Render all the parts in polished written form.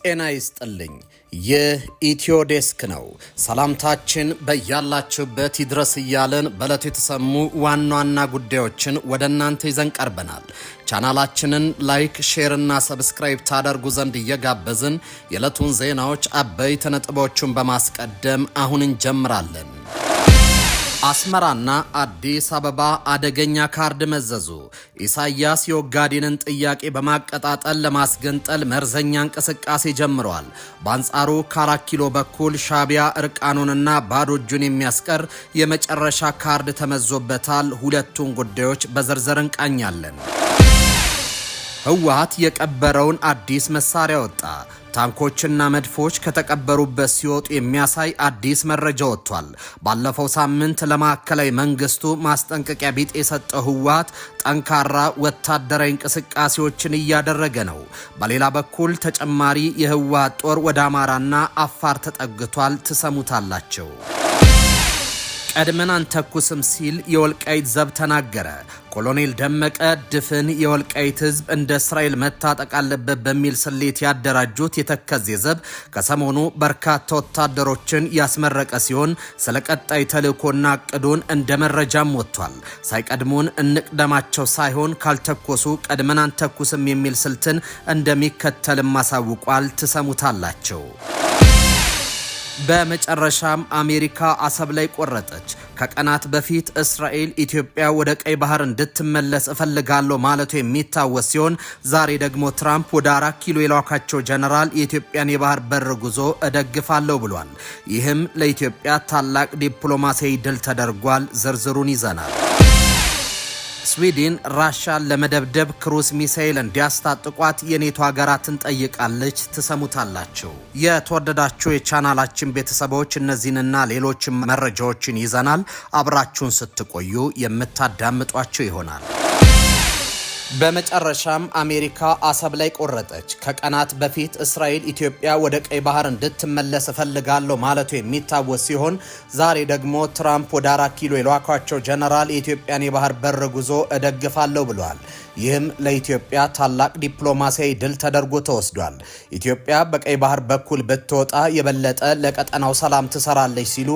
ጤና ይስጥልኝ። ይህ ኢትዮ ዴስክ ነው። ሰላምታችን በያላችሁበት ይድረስ እያለን በዕለቱ የተሰሙ ዋና ዋና ጉዳዮችን ወደ እናንተ ይዘን ቀርበናል። ቻናላችንን ላይክ፣ ሼር እና ሰብስክራይብ ታደርጉ ዘንድ እየጋበዝን የዕለቱን ዜናዎች አበይት ነጥቦቹን በማስቀደም አሁን እንጀምራለን። አስመራና አዲስ አበባ አደገኛ ካርድ መዘዙ። ኢሳያስ የኦጋዴንን ጥያቄ በማቀጣጠል ለማስገንጠል መርዘኛ እንቅስቃሴ ጀምረዋል። በአንጻሩ ከ4 ኪሎ በኩል ሻዕቢያ እርቃኑንና ባዶ እጁን የሚያስቀር የመጨረሻ ካርድ ተመዞበታል። ሁለቱን ጉዳዮች በዝርዝር እንቃኛለን። ህወሓት የቀበረውን አዲስ መሳሪያ ወጣ። ታንኮችና መድፎች ከተቀበሩበት ሲወጡ የሚያሳይ አዲስ መረጃ ወጥቷል። ባለፈው ሳምንት ለማዕከላዊ መንግስቱ ማስጠንቀቂያ ቢጤ የሰጠው ህወሓት ጠንካራ ወታደራዊ እንቅስቃሴዎችን እያደረገ ነው። በሌላ በኩል ተጨማሪ የህወሓት ጦር ወደ አማራና አፋር ተጠግቷል። ትሰሙታላቸው። ቀድመን አንተኩስም ሲል የወልቃይት ዘብ ተናገረ። ኮሎኔል ደመቀ ድፍን የወልቃይት ህዝብ እንደ እስራኤል መታጠቅ አለበት በሚል ስሌት ያደራጁት የተከዜ ዘብ ከሰሞኑ በርካታ ወታደሮችን ያስመረቀ ሲሆን ስለ ቀጣይ ተልእኮና እቅዱን እንደ መረጃም ወጥቷል። ሳይቀድሙን እንቅደማቸው ሳይሆን ካልተኮሱ ቀድመን አንተኩስም የሚል ስልትን እንደሚከተልም አሳውቋል። ትሰሙታላቸው። በመጨረሻም አሜሪካ አሰብ ላይ ቆረጠች። ከቀናት በፊት እስራኤል ኢትዮጵያ ወደ ቀይ ባህር እንድትመለስ እፈልጋለሁ ማለቱ የሚታወስ ሲሆን ዛሬ ደግሞ ትራምፕ ወደ 4 ኪሎ የላካቸው ጀነራል የኢትዮጵያን የባህር በር ጉዞ እደግፋለሁ ብሏል። ይህም ለኢትዮጵያ ታላቅ ዲፕሎማሲያዊ ድል ተደርጓል። ዝርዝሩን ይዘናል። ስዊድን ራሻን ለመደብደብ ክሩዝ ሚሳኤል እንዲያስታጥቋት የኔቶ ሀገራትን ጠይቃለች። ትሰሙታላቸው። የተወደዳችሁ የቻናላችን ቤተሰቦች እነዚህንና ሌሎችም መረጃዎችን ይዘናል። አብራችሁን ስትቆዩ የምታዳምጧቸው ይሆናል። በመጨረሻም አሜሪካ አሰብ ላይ ቆረጠች። ከቀናት በፊት እስራኤል ኢትዮጵያ ወደ ቀይ ባህር እንድትመለስ እፈልጋለሁ ማለቱ የሚታወስ ሲሆን ዛሬ ደግሞ ትራምፕ ወደ 4 ኪሎ የላኳቸው ጀነራል የኢትዮጵያን የባህር በር ጉዞ እደግፋለሁ ብለዋል። ይህም ለኢትዮጵያ ታላቅ ዲፕሎማሲያዊ ድል ተደርጎ ተወስዷል። ኢትዮጵያ በቀይ ባህር በኩል ብትወጣ የበለጠ ለቀጠናው ሰላም ትሰራለች ሲሉ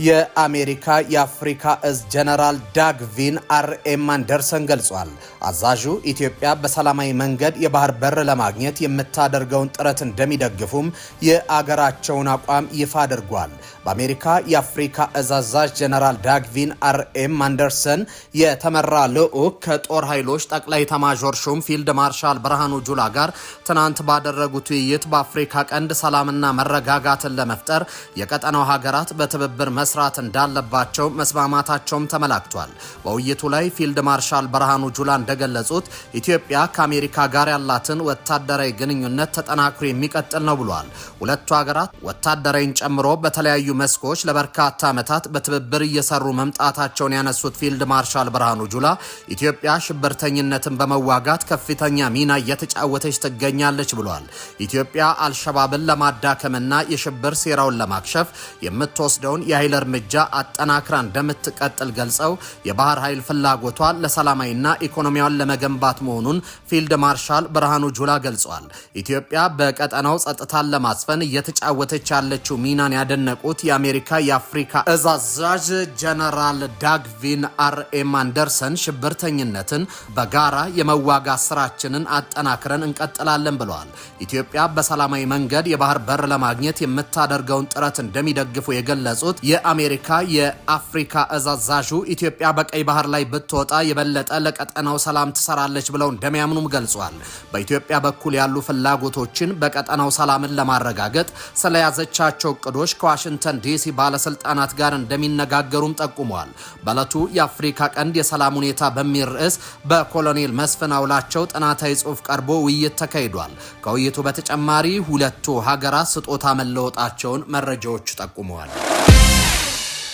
የአሜሪካ የአፍሪካ እዝ ጀነራል ዳግቪን አርኤም አንደርሰን ገልጿል። አዛዡ ኢትዮጵያ በሰላማዊ መንገድ የባህር በር ለማግኘት የምታደርገውን ጥረት እንደሚደግፉም የአገራቸውን አቋም ይፋ አድርጓል። በአሜሪካ የአፍሪካ እዝ አዛዥ ጀነራል ዳግቪን አርኤም አንደርሰን የተመራ ልዑክ ከጦር ኃይሎች ጠቅላይ ኤታማዦር ሹም ፊልድ ማርሻል ብርሃኑ ጁላ ጋር ትናንት ባደረጉት ውይይት በአፍሪካ ቀንድ ሰላምና መረጋጋትን ለመፍጠር የቀጠናው ሀገራት በትብብር መስራት እንዳለባቸው መስማማታቸውም ተመላክቷል። በውይይቱ ላይ ፊልድ ማርሻል ብርሃኑ ጁላ እንደገለጹት ኢትዮጵያ ከአሜሪካ ጋር ያላትን ወታደራዊ ግንኙነት ተጠናክሮ የሚቀጥል ነው ብሏል። ሁለቱ ሀገራት ወታደራዊን ጨምሮ በተለያዩ መስኮች ለበርካታ ዓመታት በትብብር እየሰሩ መምጣታቸውን ያነሱት ፊልድ ማርሻል ብርሃኑ ጁላ ኢትዮጵያ ሽብርተኝነትን በመዋጋት ከፍተኛ ሚና እየተጫወተች ትገኛለች ብሏል። ኢትዮጵያ አልሸባብን ለማዳከምና የሽብር ሴራውን ለማክሸፍ የምትወስደውን የኃይል እርምጃ አጠናክራ እንደምትቀጥል ገልጸው የባህር ኃይል ፍላጎቷን ለሰላማዊና ኢኮኖሚያውን ለመገንባት መሆኑን ፊልድ ማርሻል ብርሃኑ ጁላ ገልጸዋል። ኢትዮጵያ በቀጠናው ጸጥታን ለማስፈን እየተጫወተች ያለችው ሚናን ያደነቁት የአሜሪካ የአፍሪካ እዝ አዛዥ ጀነራል ዳግቪን አርኤም አንደርሰን ሽብርተኝነትን በጋራ የመዋጋት ስራችንን አጠናክረን እንቀጥላለን ብለዋል። ኢትዮጵያ በሰላማዊ መንገድ የባህር በር ለማግኘት የምታደርገውን ጥረት እንደሚደግፉ የገለጹት የአሜሪካ የአፍሪካ እዝ አዛዡ ኢትዮጵያ በቀይ ባህር ላይ ብትወጣ የበለጠ ለቀጠናው ሰላም ትሰራለች ብለው እንደሚያምኑም ገልጿል። በኢትዮጵያ በኩል ያሉ ፍላጎቶችን በቀጠናው ሰላምን ለማረጋገጥ ስለያዘቻቸው እቅዶች ከዋሽንግተን ዲሲ ባለስልጣናት ጋር እንደሚነጋገሩም ጠቁመዋል። በዕለቱ የአፍሪካ ቀንድ የሰላም ሁኔታ በሚል ርዕስ በኮሎኔል መስፍን አውላቸው ጥናታዊ ጽሑፍ ቀርቦ ውይይት ተካሂዷል። ከውይይቱ በተጨማሪ ሁለቱ ሀገራት ስጦታ መለወጣቸውን መረጃዎች ጠቁመዋል።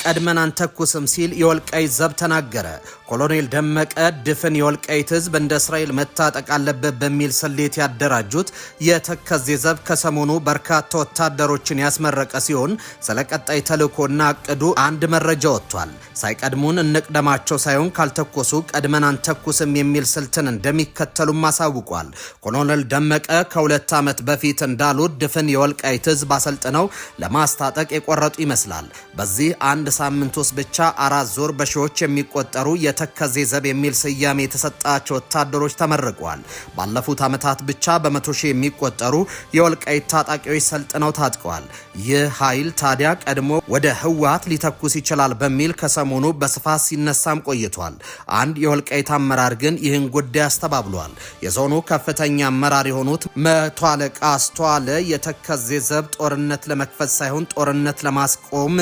ቀድመን አንተኩስም ሲል የወልቃይት ዘብ ተናገረ። ኮሎኔል ደመቀ ድፍን የወልቃይት ህዝብ እንደ እስራኤል መታጠቅ አለበት በሚል ስሌት ያደራጁት የተከዜ ዘብ ከሰሞኑ በርካታ ወታደሮችን ያስመረቀ ሲሆን ስለ ቀጣይ ተልእኮና እቅዱ አንድ መረጃ ወጥቷል። ሳይቀድሙን እንቅደማቸው ሳይሆን ካልተኮሱ ቀድመን አንተኩስም የሚል ስልትን እንደሚከተሉም አሳውቋል። ኮሎኔል ደመቀ ከ2 ዓመት በፊት እንዳሉት ድፍን የወልቃይት ህዝብ አሰልጥነው ለማስታጠቅ የቆረጡ ይመስላል። በዚህ አንድ ሳምንት ውስጥ ብቻ 4 ዙር በሺዎች የሚቆጠሩ የተከዜ ዘብ የሚል ስያሜ የተሰጣቸው ወታደሮች ተመርቀዋል። ባለፉት ዓመታት ብቻ በ100 ሺህ የሚቆጠሩ የወልቃይት ታጣቂዎች ሰልጥነው ታጥቀዋል። ይህ ኃይል ታዲያ ቀድሞ ወደ ህወሓት ሊተኩስ ይችላል በሚል ከሰሞኑ በስፋት ሲነሳም ቆይቷል። አንድ የወልቃይት አመራር ግን ይህን ጉዳይ አስተባብሏል። የዞኑ ከፍተኛ አመራር የሆኑት መቶ አለቃ አስተዋለ የተከዜ ዘብ ጦርነት ለመክፈት ሳይሆን ጦርነት ለማስቆም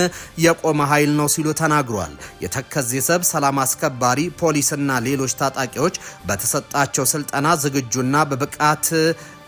የቆመ ኃይል ነው ሲሉ ተናግሯል። የተከዜ ዘብ ሰላም አስከባሪ ፖሊስና ሌሎች ታጣቂዎች በተሰጣቸው ስልጠና ዝግጁና በብቃት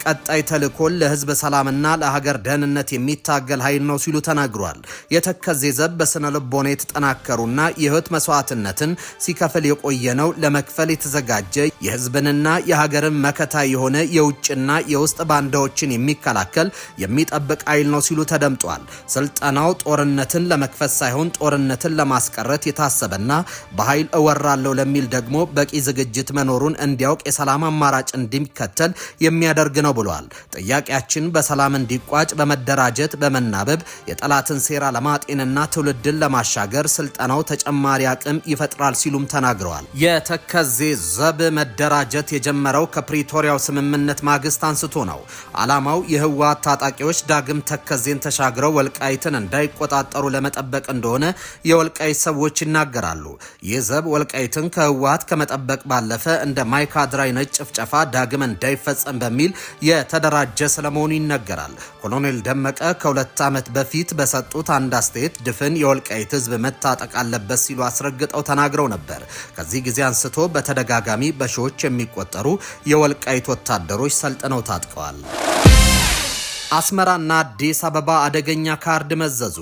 ቀጣይ ተልእኮን ለህዝብ ሰላምና ለሀገር ደህንነት የሚታገል ኃይል ነው ሲሉ ተናግሯል። የተከዜ ዘብ በስነ ልቦና የተጠናከሩና የህይወት መስዋዕትነትን ሲከፍል የቆየ ነው። ለመክፈል የተዘጋጀ የህዝብንና የሀገርን መከታ የሆነ የውጭና የውስጥ ባንዳዎችን የሚከላከል የሚጠብቅ ኃይል ነው ሲሉ ተደምጧል። ስልጠናው ጦርነትን ለመክፈት ሳይሆን ጦርነትን ለማስቀረት የታሰበና በኃይል እወራለሁ ለሚል ደግሞ በቂ ዝግጅት መኖሩን እንዲያውቅ የሰላም አማራጭ እንዲከተል የሚያደርግ ነው ብሏል። ጥያቄያችን በሰላም እንዲቋጭ በመደራጀት በመናበብ የጠላትን ሴራ ለማጤንና ትውልድን ለማሻገር ስልጠናው ተጨማሪ አቅም ይፈጥራል ሲሉም ተናግረዋል። የተከዜ ዘብ መደራጀት የጀመረው ከፕሪቶሪያው ስምምነት ማግስት አንስቶ ነው። ዓላማው የህወሓት ታጣቂዎች ዳግም ተከዜን ተሻግረው ወልቃይትን እንዳይቆጣጠሩ ለመጠበቅ እንደሆነ የወልቃይት ሰዎች ይናገራሉ። ይህ ዘብ ወልቃይትን ከህወሓት ከመጠበቅ ባለፈ እንደ ማይካድራ አይነት ጭፍጨፋ ዳግም እንዳይፈጸም በሚል የተደራጀ ስለመሆኑ ይነገራል። ኮሎኔል ደመቀ ከ2 ዓመት በፊት በሰጡት አንድ አስተያየት ድፍን የወልቃይት ህዝብ መታጠቅ አለበት ሲሉ አስረግጠው ተናግረው ነበር። ከዚህ ጊዜ አንስቶ በተደጋጋሚ በሺዎች የሚቆጠሩ የወልቃይት ወታደሮች ሰልጥነው ታጥቀዋል። አስመራና አዲስ አበባ አደገኛ ካርድ መዘዙ።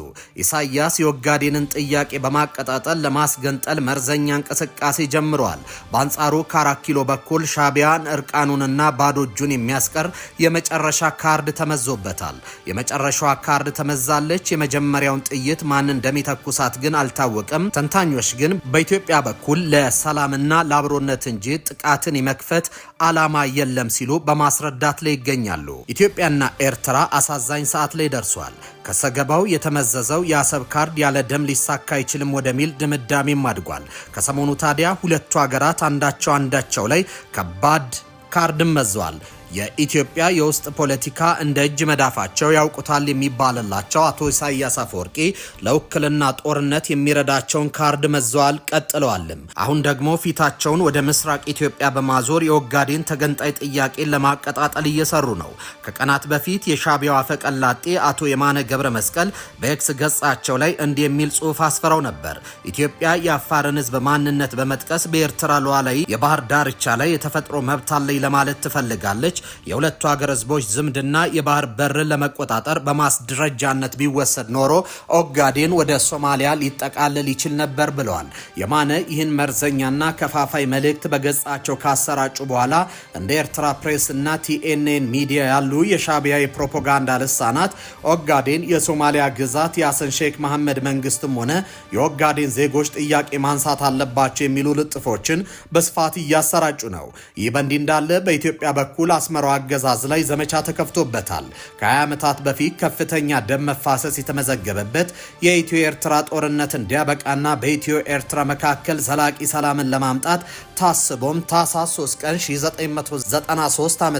ኢሳያስ የኦጋዴንን ጥያቄ በማቀጣጠል ለማስገንጠል መርዘኛ እንቅስቃሴ ጀምረዋል። በአንጻሩ ከ4 ኪሎ በኩል ሻቢያን እርቃኑንና ባዶ እጁን የሚያስቀር የመጨረሻ ካርድ ተመዞበታል። የመጨረሻዋ ካርድ ተመዛለች። የመጀመሪያውን ጥይት ማን እንደሚተኩሳት ግን አልታወቀም። ተንታኞች ግን በኢትዮጵያ በኩል ለሰላምና ለአብሮነት እንጂ ጥቃትን የመክፈት ዓላማ የለም ሲሉ በማስረዳት ላይ ይገኛሉ። ኢትዮጵያና ኤርትራ አሳዛኝ ሰዓት ላይ ደርሷል። ከሰገባው የተመዘዘው የአሰብ ካርድ ያለ ደም ሊሳካ አይችልም ወደሚል ድምዳሜም አድጓል። ከሰሞኑ ታዲያ ሁለቱ ሀገራት አንዳቸው ላይ ከባድ ካርድም መዘዋል። የኢትዮጵያ የውስጥ ፖለቲካ እንደ እጅ መዳፋቸው ያውቁታል የሚባልላቸው አቶ ኢሳያስ አፈወርቂ ለውክልና ጦርነት የሚረዳቸውን ካርድ መዘዋል ቀጥለዋልም። አሁን ደግሞ ፊታቸውን ወደ ምስራቅ ኢትዮጵያ በማዞር የኦጋዴን ተገንጣይ ጥያቄን ለማቀጣጠል እየሰሩ ነው። ከቀናት በፊት የሻቢያው አፈቀላጤ አቶ የማነ ገብረ መስቀል በኤክስ ገጻቸው ላይ እንዲህ የሚል ጽሑፍ አስፈረው ነበር። ኢትዮጵያ የአፋርን ሕዝብ ማንነት በመጥቀስ በኤርትራ ሉዓላዊ የባህር ዳርቻ ላይ የተፈጥሮ መብት አለኝ ለማለት ትፈልጋለች። የሁለቱ ሀገር ህዝቦች ዝምድና የባህር በርን ለመቆጣጠር በማስደረጃነት ቢወሰድ ኖሮ ኦጋዴን ወደ ሶማሊያ ሊጠቃለል ይችል ነበር ብለዋል። የማነ ይህን መርዘኛና ከፋፋይ መልእክት በገጻቸው ካሰራጩ በኋላ እንደ ኤርትራ ፕሬስ እና ቲኤንኤን ሚዲያ ያሉ የሻቢያ የፕሮፓጋንዳ ልሳናት ኦጋዴን የሶማሊያ ግዛት የሐሰን ሼክ መሐመድ መንግስትም ሆነ የኦጋዴን ዜጎች ጥያቄ ማንሳት አለባቸው የሚሉ ልጥፎችን በስፋት እያሰራጩ ነው። ይህ በእንዲህ እንዳለ በኢትዮጵያ በኩል አስመራው አገዛዝ ላይ ዘመቻ ተከፍቶበታል። ከ20 ዓመታት በፊት ከፍተኛ ደም መፋሰስ የተመዘገበበት የኢትዮ ኤርትራ ጦርነት እንዲያበቃና በኢትዮ ኤርትራ መካከል ዘላቂ ሰላምን ለማምጣት ታስቦም ታህሳስ 3 ቀን 1993 ዓ.ም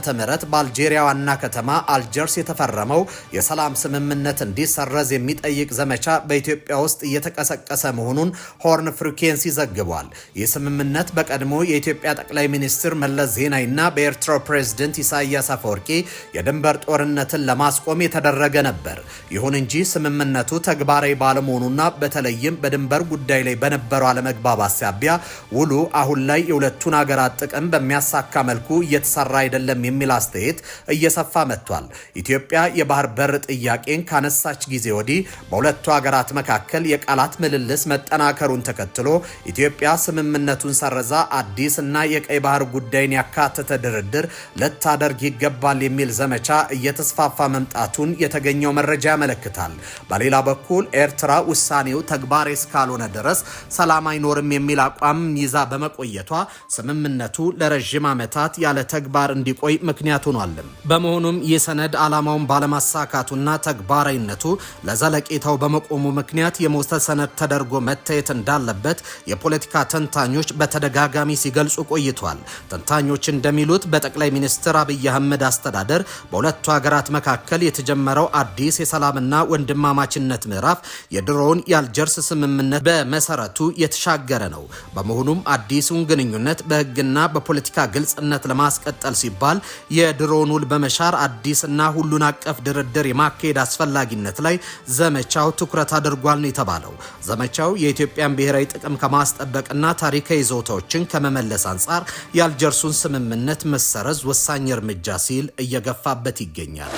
በአልጄሪያ ዋና ከተማ አልጀርስ የተፈረመው የሰላም ስምምነት እንዲሰረዝ የሚጠይቅ ዘመቻ በኢትዮጵያ ውስጥ እየተቀሰቀሰ መሆኑን ሆርን ፍሪኩዌንሲ ዘግቧል። ይህ ስምምነት በቀድሞ የኢትዮጵያ ጠቅላይ ሚኒስትር መለስ ዜናዊና በኤርትራው ፕሬዝዳንት ፕሬዝዳንት ኢሳያስ አፈወርቂ የድንበር ጦርነትን ለማስቆም የተደረገ ነበር። ይሁን እንጂ ስምምነቱ ተግባራዊ ባለመሆኑና በተለይም በድንበር ጉዳይ ላይ በነበረው አለመግባባት ሳቢያ ውሉ አሁን ላይ የሁለቱን ሀገራት ጥቅም በሚያሳካ መልኩ እየተሰራ አይደለም የሚል አስተያየት እየሰፋ መጥቷል። ኢትዮጵያ የባህር በር ጥያቄን ካነሳች ጊዜ ወዲህ በሁለቱ ሀገራት መካከል የቃላት ምልልስ መጠናከሩን ተከትሎ ኢትዮጵያ ስምምነቱን ሰረዛ አዲስ እና የቀይ ባህር ጉዳይን ያካተተ ድርድር ልታደርግ ይገባል የሚል ዘመቻ እየተስፋፋ መምጣቱን የተገኘው መረጃ ያመለክታል። በሌላ በኩል ኤርትራ ውሳኔው ተግባራዊ እስካልሆነ ድረስ ሰላም አይኖርም የሚል አቋም ይዛ በመቆየቷ ስምምነቱ ለረጅም ዓመታት ያለ ተግባር እንዲቆይ ምክንያት ሆኗል። በመሆኑም ይህ ሰነድ ዓላማውን ባለማሳካቱና ተግባራዊነቱ ለዘለቄታው በመቆሙ ምክንያት የሞተ ሰነድ ተደርጎ መታየት እንዳለበት የፖለቲካ ተንታኞች በተደጋጋሚ ሲገልጹ ቆይቷል። ተንታኞች እንደሚሉት በጠቅላይ ሚኒስትር አብይ አህመድ አስተዳደር በሁለቱ ሀገራት መካከል የተጀመረው አዲስ የሰላምና ወንድማማችነት ምዕራፍ የድሮውን የአልጀርስ ስምምነት በመሰረቱ የተሻገረ ነው። በመሆኑም አዲሱን ግንኙነት በሕግና በፖለቲካ ግልጽነት ለማስቀጠል ሲባል የድሮውን ውል በመሻር አዲስና ሁሉን አቀፍ ድርድር የማካሄድ አስፈላጊነት ላይ ዘመቻው ትኩረት አድርጓል ነው የተባለው። ዘመቻው የኢትዮጵያን ብሔራዊ ጥቅም ከማስጠበቅና ታሪካዊ ይዞታዎችን ከመመለስ አንጻር የአልጀርሱን ስምምነት መሰረዝ ወሳኝ እርምጃ ሲል እየገፋበት ይገኛል።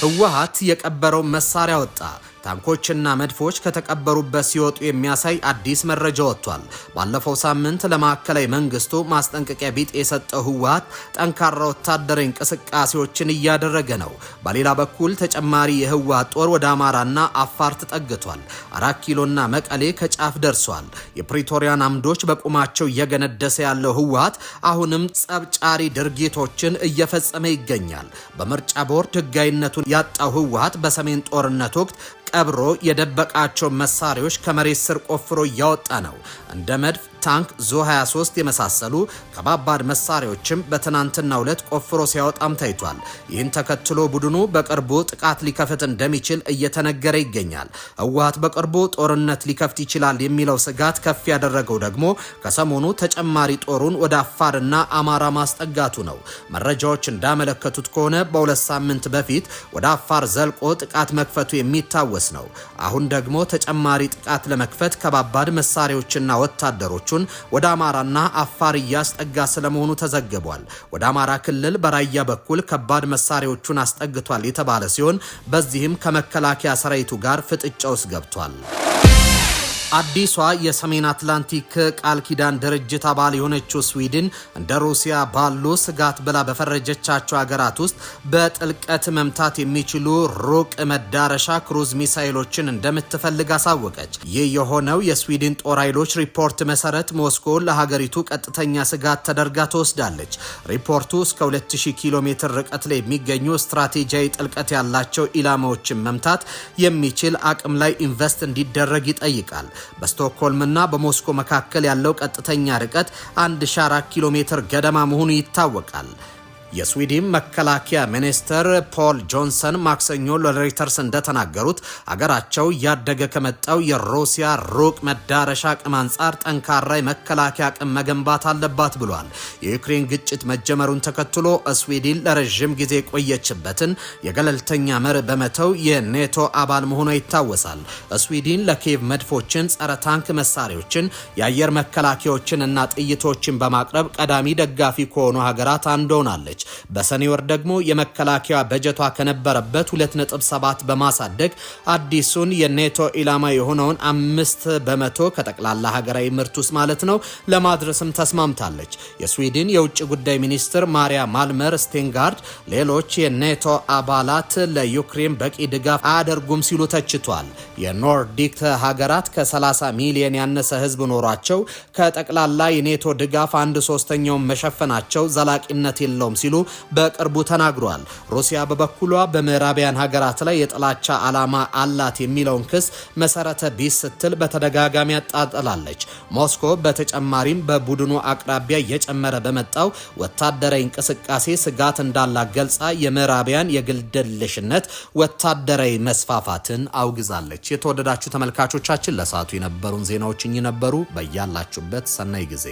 ህወሓት የቀበረው መሳሪያ ወጣ። ታንኮችና መድፎች ከተቀበሩበት ሲወጡ የሚያሳይ አዲስ መረጃ ወጥቷል። ባለፈው ሳምንት ለማዕከላዊ መንግስቱ ማስጠንቀቂያ ቢጤ የሰጠው ህወሓት ጠንካራ ወታደራዊ እንቅስቃሴዎችን እያደረገ ነው። በሌላ በኩል ተጨማሪ የህወሓት ጦር ወደ አማራና አፋር ተጠግቷል። 4 ኪሎና መቀሌ ከጫፍ ደርሷል። የፕሪቶሪያን አምዶች በቁማቸው እየገነደሰ ያለው ህወሓት አሁንም ጸብጫሪ ድርጊቶችን እየፈጸመ ይገኛል። በምርጫ ቦርድ ህጋዊነቱን ያጣው ህወሓት በሰሜን ጦርነት ወቅት ቀብሮ የደበቃቸው መሳሪያዎች ከመሬት ስር ቆፍሮ እያወጣ ነው። እንደ መድፍ፣ ታንክ፣ ዙ23 የመሳሰሉ ከባባድ መሳሪያዎችም በትናንትናው ዕለት ቆፍሮ ሲያወጣም ታይቷል። ይህን ተከትሎ ቡድኑ በቅርቡ ጥቃት ሊከፍት እንደሚችል እየተነገረ ይገኛል። ህወሓት በቅርቡ ጦርነት ሊከፍት ይችላል የሚለው ስጋት ከፍ ያደረገው ደግሞ ከሰሞኑ ተጨማሪ ጦሩን ወደ አፋርና አማራ ማስጠጋቱ ነው። መረጃዎች እንዳመለከቱት ከሆነ በ2 ሳምንት በፊት ወደ አፋር ዘልቆ ጥቃት መክፈቱ የሚታወስ ነው። አሁን ደግሞ ተጨማሪ ጥቃት ለመክፈት ከባባድ መሳሪያዎችና ወታደሮች ወደ አማራና አፋር እያስጠጋ ስለመሆኑ ተዘግቧል። ወደ አማራ ክልል በራያ በኩል ከባድ መሳሪያዎቹን አስጠግቷል የተባለ ሲሆን በዚህም ከመከላከያ ሰራዊቱ ጋር ፍጥጫ ውስጥ ገብቷል። አዲሷ የሰሜን አትላንቲክ ቃል ኪዳን ድርጅት አባል የሆነችው ስዊድን እንደ ሩሲያ ባሉ ስጋት ብላ በፈረጀቻቸው ሀገራት ውስጥ በጥልቀት መምታት የሚችሉ ሩቅ መዳረሻ ክሩዝ ሚሳይሎችን እንደምትፈልግ አሳወቀች። ይህ የሆነው የስዊድን ጦር ኃይሎች ሪፖርት መሰረት ሞስኮ ለሀገሪቱ ቀጥተኛ ስጋት ተደርጋ ትወስዳለች። ሪፖርቱ እስከ 2000 ኪሎ ሜትር ርቀት ላይ የሚገኙ ስትራቴጂያዊ ጥልቀት ያላቸው ኢላማዎችን መምታት የሚችል አቅም ላይ ኢንቨስት እንዲደረግ ይጠይቃል። በስቶክሆልምና በሞስኮ መካከል ያለው ቀጥተኛ ርቀት 1004 ኪሎ ሜትር ገደማ መሆኑ ይታወቃል። የስዊድን መከላከያ ሚኒስትር ፖል ጆንሰን ማክሰኞ ለሮይተርስ እንደተናገሩት አገራቸው እያደገ ከመጣው የሩሲያ ሩቅ መዳረሻ አቅም አንጻር ጠንካራ የመከላከያ አቅም መገንባት አለባት ብሏል። የዩክሬን ግጭት መጀመሩን ተከትሎ ስዊድን ለረጅም ጊዜ የቆየችበትን የገለልተኛ መርህ በመተው የኔቶ አባል መሆኗ ይታወሳል። ስዊድን ለኪየቭ መድፎችን፣ ጸረ ታንክ መሳሪያዎችን፣ የአየር መከላከያዎችን እና ጥይቶችን በማቅረብ ቀዳሚ ደጋፊ ከሆኑ ሀገራት አንዷ ሆናለች። በሰኔ ወር ደግሞ የመከላከያ በጀቷ ከነበረበት 2.7 በማሳደግ አዲሱን የኔቶ ኢላማ የሆነውን 5% ከጠቅላላ ሀገራዊ ምርት ውስጥ ማለት ነው ለማድረስም ተስማምታለች። የስዊድን የውጭ ጉዳይ ሚኒስትር ማሪያ ማልመር ስቴንጋርድ ሌሎች የኔቶ አባላት ለዩክሬን በቂ ድጋፍ አያደርጉም ሲሉ ተችቷል። የኖርዲክ ሀገራት ከ30 ሚሊዮን ያነሰ ህዝብ ኖሯቸው ከጠቅላላ የኔቶ ድጋፍ 1/3ኛውን መሸፈናቸው ዘላቂነት የለውም ሲሉ በቅርቡ ተናግሯል። ሩሲያ በበኩሏ በምዕራባውያን ሀገራት ላይ የጥላቻ ዓላማ አላት የሚለውን ክስ መሰረተ ቢስ ስትል በተደጋጋሚ ያጣጥላለች። ሞስኮ በተጨማሪም በቡድኑ አቅራቢያ እየጨመረ በመጣው ወታደራዊ እንቅስቃሴ ስጋት እንዳላት ገልጻ የምዕራባውያን የግልደልሽነት ወታደራዊ መስፋፋትን አውግዛለች። የተወደዳችሁ ተመልካቾቻችን ለሰዓቱ የነበሩን ዜናዎች እኚህ ነበሩ። በያላችሁበት ሰናይ ጊዜ